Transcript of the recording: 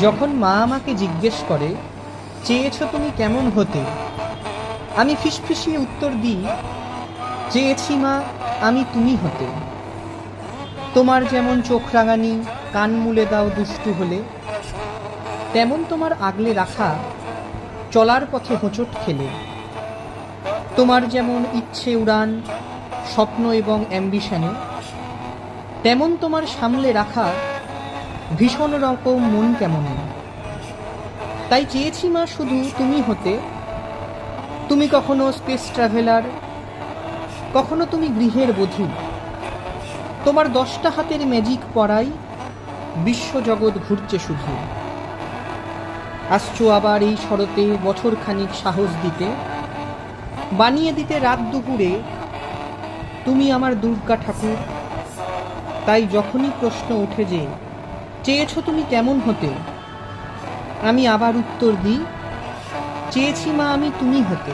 যখন মা আমাকে জিজ্ঞেস করে, চেয়েছো তুমি কেমন হতে, আমি ফিসফিসিয়ে উত্তর দিই, চেয়েছি মা আমি তুমি হতে। তোমার যেমন চোখ রাঙানি, কান মুলে দাও দুষ্টু হলে, তেমন তোমার আগলে রাখা চলার পথে হোঁচট খেলে। তোমার যেমন ইচ্ছে উড়ান, স্বপ্ন এবং অ্যাম্বিশনে, তেমন তোমার সামলে রাখা ভীষণ রকম মন কেমনে। তাই চেয়েছি মা শুধু তুমি হতে। তুমি কখনো স্পেস ট্রাভেলার, কখনো তুমি গৃহের বধূ। তোমার 10টা হাতের ম্যাজিক পড়াই বিশ্বজগৎ ঘুরছে শুধু। আসছো আবার এই শরতে বছরখানিক সাহস দিতে, বানিয়ে দিতে রাত দুপুরে তুমি আমার দুর্গা ঠাকুর। তাই যখনই প্রশ্ন ওঠে যে চেয়েছো তুমি কেমন হতে, আমি আবার উত্তর দিই, চেয়েছি মা আমি তুমি হতে।